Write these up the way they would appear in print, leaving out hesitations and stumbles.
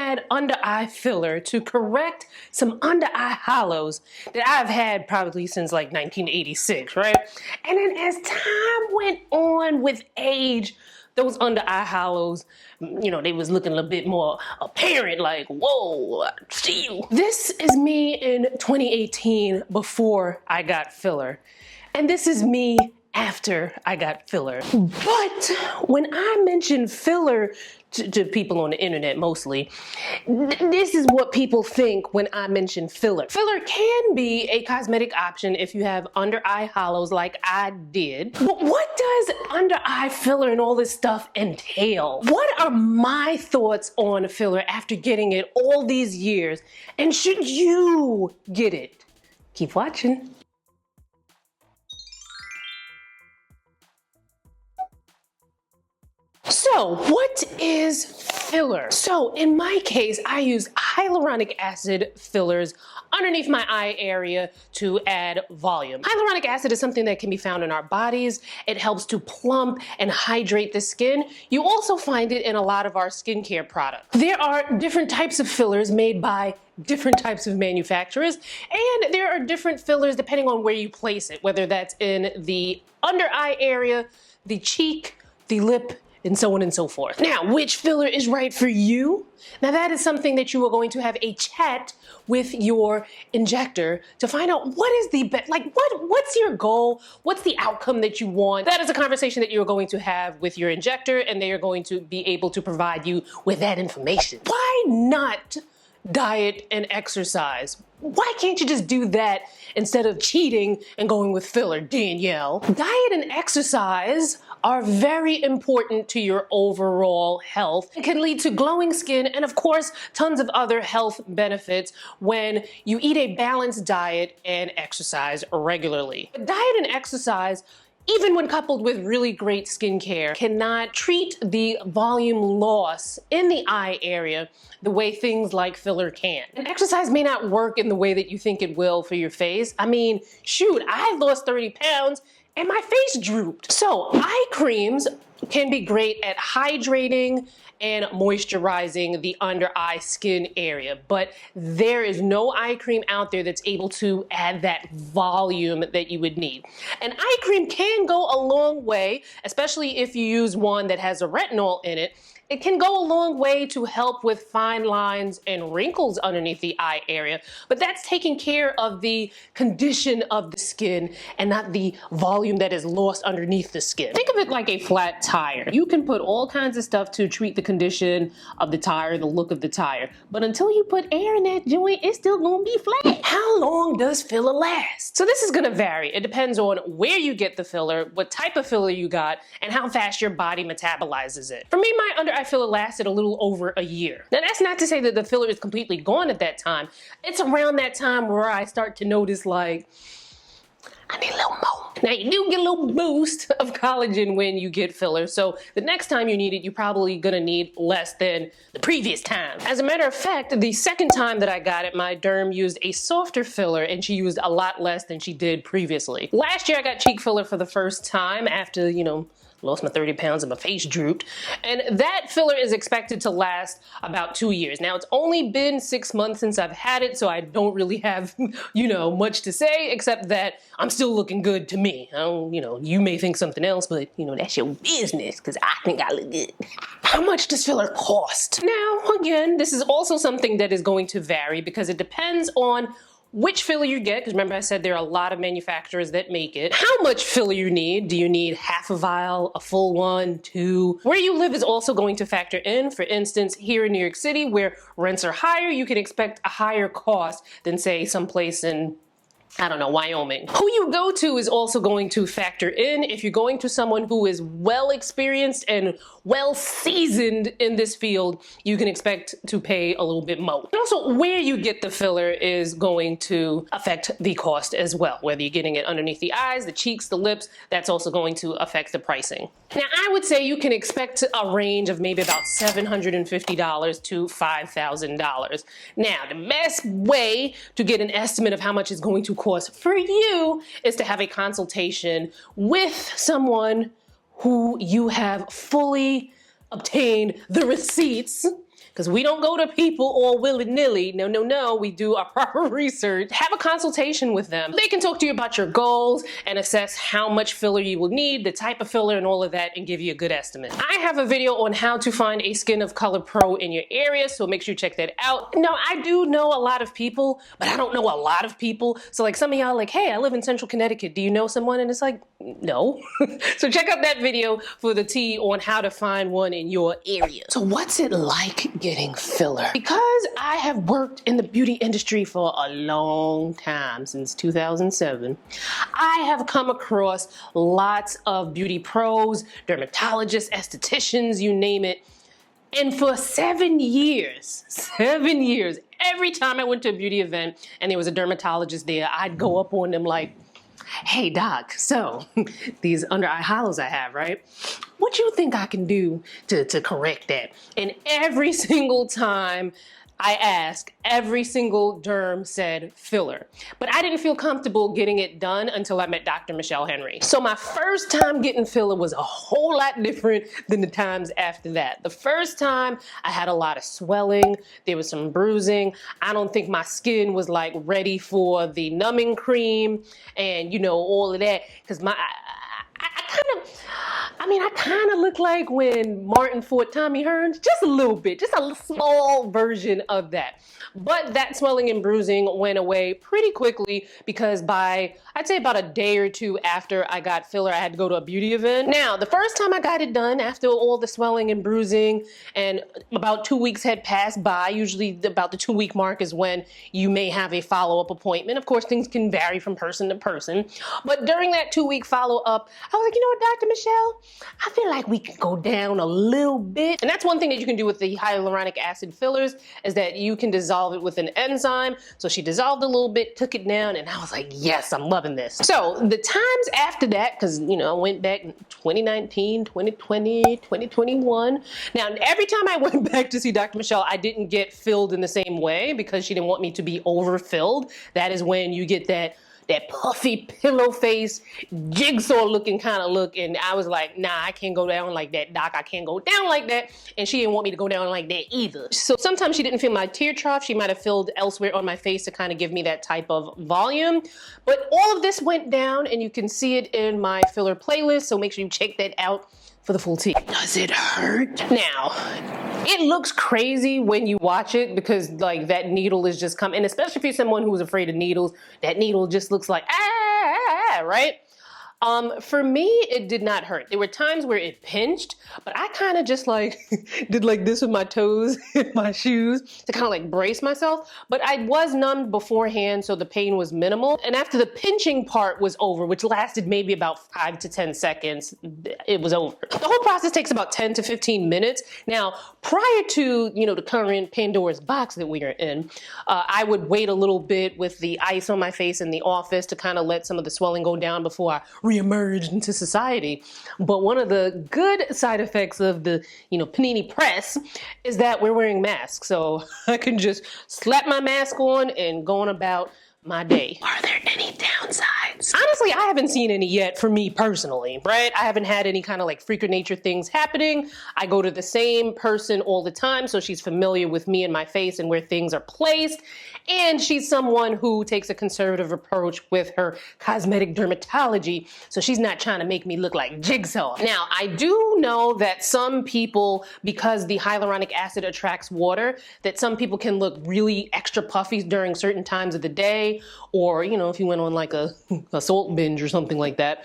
had under eye filler to correct some under eye hollows that I've had probably since like 1986, right? And then as time went on with age, those under eye hollows, you know, they was looking a little bit more apparent, like, whoa, I see you. This is me in 2018 before I got filler. And this is me after I got filler. But when I mention filler to people on the internet mostly, this is what people think when I mention filler. Filler can be a cosmetic option if you have under eye hollows like I did. But what does under eye filler and all this stuff entail? What are my thoughts on filler after getting it all these years? And should you get it? Keep watching. So, what is filler? So, in my case, I use hyaluronic acid fillers underneath my eye area to add volume. Hyaluronic acid is something that can be found in our bodies. It helps to plump and hydrate the skin. You also find it in a lot of our skincare products. There are different types of fillers made by different types of manufacturers, and there are different fillers depending on where you place it, whether that's in the under eye area, the cheek, the lip, and so on and so forth. Now, which filler is right for you? Now, that is something that you are going to have a chat with your injector to find out what is the best, like what's your goal? What's the outcome that you want? That is a conversation that you are going to have with your injector, and they are going to be able to provide you with that information. Why not diet and exercise? Why can't you just do that instead of cheating and going with filler, Danielle? Diet and exercise are very important to your overall health. It can lead to glowing skin and, of course, tons of other health benefits when you eat a balanced diet and exercise regularly. Diet and exercise, even when coupled with really great skincare, cannot treat the volume loss in the eye area the way things like filler can. And exercise may not work in the way that you think it will for your face. I mean, shoot, I lost 30 pounds and my face drooped. So eye creams can be great at hydrating and moisturizing the under eye skin area, but there is no eye cream out there that's able to add that volume that you would need. An eye cream can go a long way, especially if you use one that has a retinol in it. It can go a long way to help with fine lines and wrinkles underneath the eye area, but that's taking care of the condition of the skin and not the volume that is lost underneath the skin. Think of it like a flat tire. You can put all kinds of stuff to treat the condition of the tire, the look of the tire, but until you put air in that joint, it's still gonna be flat. How long does filler last? So this is gonna vary. It depends on where you get the filler, what type of filler you got, and how fast your body metabolizes it. For me, my under eye filler lasted a little over a year. Now, that's not to say that the filler is completely gone at that time. It's around that time where I start to notice, like, I need a little more. Now, you do get a little boost of collagen when you get filler, so the next time you need it, you're probably gonna need less than the previous time. As a matter of fact, the second time that I got it, my derm used a softer filler, and she used a lot less than she did previously. Last year, I got cheek filler for the first time after, you know, lost my 30 pounds and my face drooped. And that filler is expected to last about 2 years. Now, it's only been 6 months since I've had it, so I don't really have, you know, much to say, except that I'm still looking good to me. I don't, you know, you may think something else, but, you know, that's your business, because I think I look good. How much does filler cost? Now, again, this is also something that is going to vary because it depends on which filler you get, because remember I said there are a lot of manufacturers that make it. How much filler you need. Do you need half a vial, a full one, 2? Where you live is also going to factor in. For instance, here in New York City, where rents are higher, you can expect a higher cost than, say, someplace in, I don't know, Wyoming. Who you go to is also going to factor in. If you're going to someone who is well experienced and well seasoned in this field, you can expect to pay a little bit more. And also, where you get the filler is going to affect the cost as well. Whether you're getting it underneath the eyes, the cheeks, the lips, that's also going to affect the pricing. Now, I would say you can expect a range of maybe about $750 to $5,000. Now, the best way to get an estimate of how much it's going to cost for you is to have a consultation with someone who you have fully obtained the receipts because we don't go to people all willy-nilly. No, we do our proper research. Have a consultation with them. They can talk to you about your goals and assess how much filler you will need, the type of filler and all of that, and give you a good estimate. I have a video on how to find a Skin of Color pro in your area, so make sure you check that out. Now, I do know a lot of people, but I don't know a lot of people. So like some of y'all like, hey, I live in Central Connecticut. Do you know someone? And it's like, no. So check out that video for the tea on how to find one in your area. So what's it like getting filler? Because I have worked in the beauty industry for a long time, since 2007, I have come across lots of beauty pros, dermatologists, estheticians, you name it. And for 7 years, every time I went to a beauty event and there was a dermatologist there, I'd go up on them like, hey doc, so these under eye hollows I have, right? What you think I can do to correct that? And every single time I asked, every single derm said filler. But I didn't feel comfortable getting it done until I met Dr. Michelle Henry. So my first time getting filler was a whole lot different than the times after that. The first time I had a lot of swelling, there was some bruising. I don't think my skin was like ready for the numbing cream and you know, all of that. Cause I kind of look like when Martin fought Tommy Hearns, just a little bit, just a small version of that. But that swelling and bruising went away pretty quickly because by, I'd say about a day or two after I got filler, I had to go to a beauty event. Now, the first time I got it done after all the swelling and bruising and about 2 weeks had passed by, usually about the 2-week mark is when you may have a follow-up appointment. Of course, things can vary from person to person. But during that 2-week follow-up, I was like, you know what, Dr. Michelle? I feel like we can go down a little bit. And that's one thing that you can do with the hyaluronic acid fillers is that you can dissolve it with an enzyme. So she dissolved a little bit, took it down, and I was like, yes, I'm loving this. So the times after that, because, you know, I went back in 2019, 2020, 2021. Now, every time I went back to see Dr. Michelle, I didn't get filled in the same way because she didn't want me to be overfilled. That is when you get that puffy pillow face, jigsaw looking kind of look. And I was like, nah, I can't go down like that, doc. I can't go down like that. And she didn't want me to go down like that either. So sometimes she didn't feel my tear trough. She might have filled elsewhere on my face to kind of give me that type of volume. But all of this went down and you can see it in my filler playlist. So make sure you check that out for the full tea. Does it hurt? Now, it looks crazy when you watch it because like that needle is just coming, and especially if you're someone who's afraid of needles, that needle just looks like, right? For me, it did not hurt. There were times where it pinched, but I kind of just like did like this with my toes and my shoes to kind of like brace myself. But I was numbed beforehand, so the pain was minimal. And after the pinching part was over, which lasted maybe about 5 to 10 seconds, it was over. The whole process takes about 10 to 15 minutes. Now, prior to, you know, the current Pandora's box that we are in, I would wait a little bit with the ice on my face in the office to kind of let some of the swelling go down before I reemerged into society. But one of the good side effects of the, you know, Panini Press is that we're wearing masks. So I can just slap my mask on and go on about my day. Are there any downsides? Honestly, I haven't seen any yet for me personally, right? I haven't had any kind of like freak of nature things happening. I go to the same person all the time, so she's familiar with me and my face and where things are placed. And she's someone who takes a conservative approach with her cosmetic dermatology, so she's not trying to make me look like Jigsaw. Now, I do know that some people, because the hyaluronic acid attracts water, that some people can look really extra puffy during certain times of the day, or, you know, if you went on like a salt binge or something like that.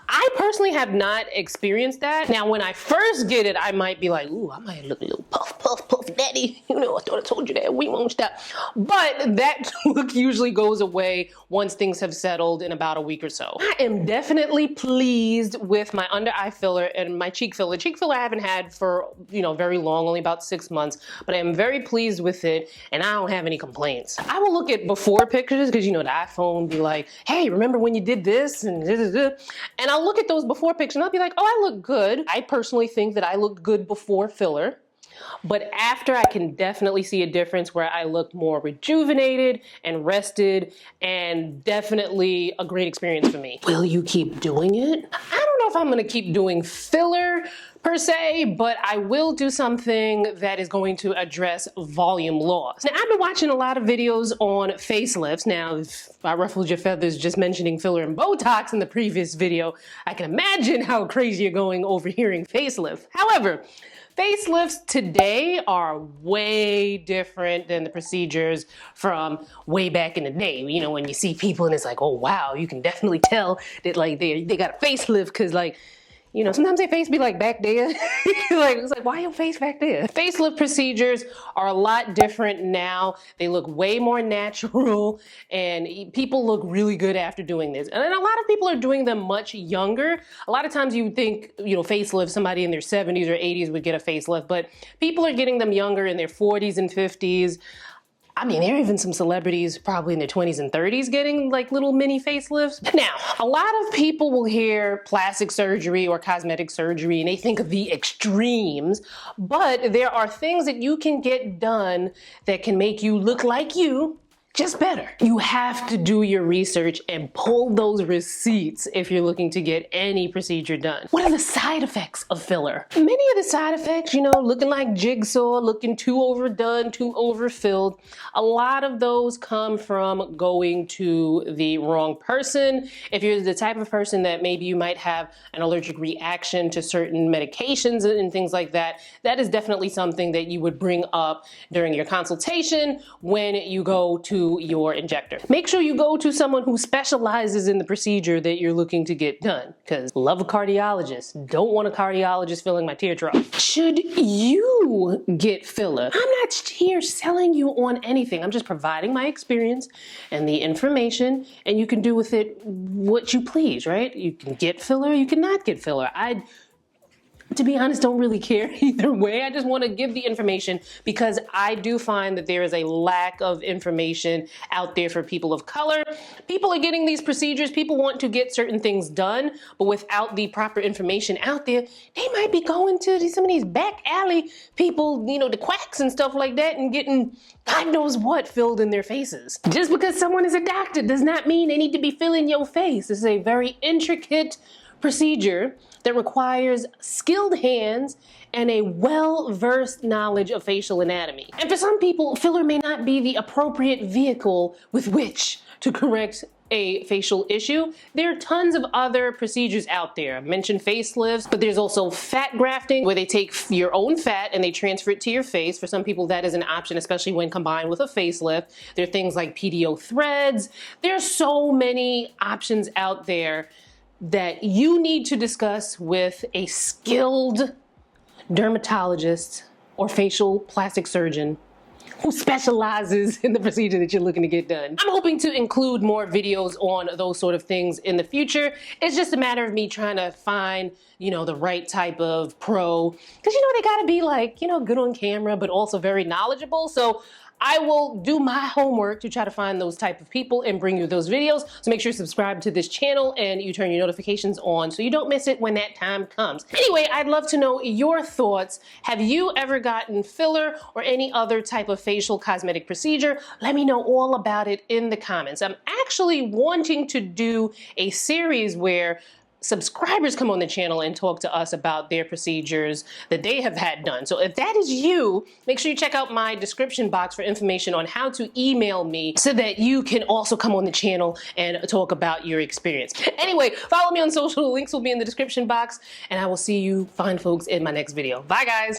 I personally have not experienced that. Now, when I first get it, I might be like, ooh, I might look a little puff, daddy. You know, I thought I told you that. We won't stop. But that look usually goes away once things have settled in about a week or so. I am definitely pleased with my under eye filler and my cheek filler. Cheek filler I haven't had for, you know, very long, only about 6 months, but I am very pleased with it and I don't have any complaints. I will look at before pictures because, you know, the iPhone be like, hey, remember when you did this? And I'll look at those before pictures and I'll be like, oh, I look good. I personally think that I look good before filler. But after, I can definitely see a difference where I look more rejuvenated and rested, and definitely a great experience for me. Will you keep doing it? I don't know if I'm gonna keep doing filler per se, but I will do something that is going to address volume loss. Now, I've been watching a lot of videos on facelifts. Now, if I ruffled your feathers just mentioning filler and Botox in the previous video, I can imagine how crazy you're going over hearing facelift. However, facelifts today are way different than the procedures from way back in the day. You know, when you see people and it's like, oh wow, you can definitely tell that like they got a facelift because like, you know, sometimes their face be like back there. Like, it's like, why your face back there? Facelift procedures are a lot different now. They look way more natural and people look really good after doing this. And a lot of people are doing them much younger. A lot of times you would think, you know, facelift, somebody in their 70s or 80s would get a facelift, but people are getting them younger in their 40s and 50s. I mean, there are even some celebrities probably in their 20s and 30s getting like little mini facelifts. Now, a lot of people will hear plastic surgery or cosmetic surgery and they think of the extremes, but there are things that you can get done that can make you look like you, just better. You have to do your research and pull those receipts if you're looking to get any procedure done. What are the side effects of filler? Many of the side effects, you know, looking like jigsaw, looking too overdone, too overfilled, a lot of those come from going to the wrong person. If you're the type of person that maybe you might have an allergic reaction to certain medications and things like that, that is definitely something that you would bring up during your consultation when you go to your injector. Make sure you go to someone who specializes in the procedure that you're looking to get done, because love a cardiologist. Don't want a cardiologist filling my tear trough. Should you get filler? I'm not here selling you on anything. I'm just providing my experience and the information, and you can do with it what you please, right? You can get filler, you cannot get filler. To be honest, don't really care either way. I just want to give the information because I do find that there is a lack of information out there for people of color. People are getting these procedures. People want to get certain things done, but without the proper information out there, they might be going to some of these back alley people, you know, the quacks and stuff like that and getting God knows what filled in their faces. Just because someone is a doctor does not mean they need to be filling your face. This is a very intricate procedure that requires skilled hands and a well-versed knowledge of facial anatomy. And for some people, filler may not be the appropriate vehicle with which to correct a facial issue. There are tons of other procedures out there. I mentioned facelifts, but there's also fat grafting where they take your own fat and they transfer it to your face. For some people, that is an option, especially when combined with a facelift. There are things like PDO threads. There are so many options out there that you need to discuss with a skilled dermatologist or facial plastic surgeon who specializes in the procedure that you're looking to get done. I'm hoping to include more videos on those sort of things in the future. It's just a matter of me trying to find, you know, the right type of pro, because, you know, they gotta be like, you know, good on camera, but also very knowledgeable. So I will do my homework to try to find those type of people and bring you those videos. So make sure you subscribe to this channel and you turn your notifications on so you don't miss it when that time comes. Anyway, I'd love to know your thoughts. Have you ever gotten filler or any other type of facial cosmetic procedure? Let me know all about it in the comments. I'm actually wanting to do a series where subscribers come on the channel and talk to us about their procedures that they have had done. So if that is you, make sure you check out my description box for information on how to email me so that you can also come on the channel and talk about your experience. Anyway, follow me on social. Links will be in the description box, and I will see you fine folks in my next video. Bye guys.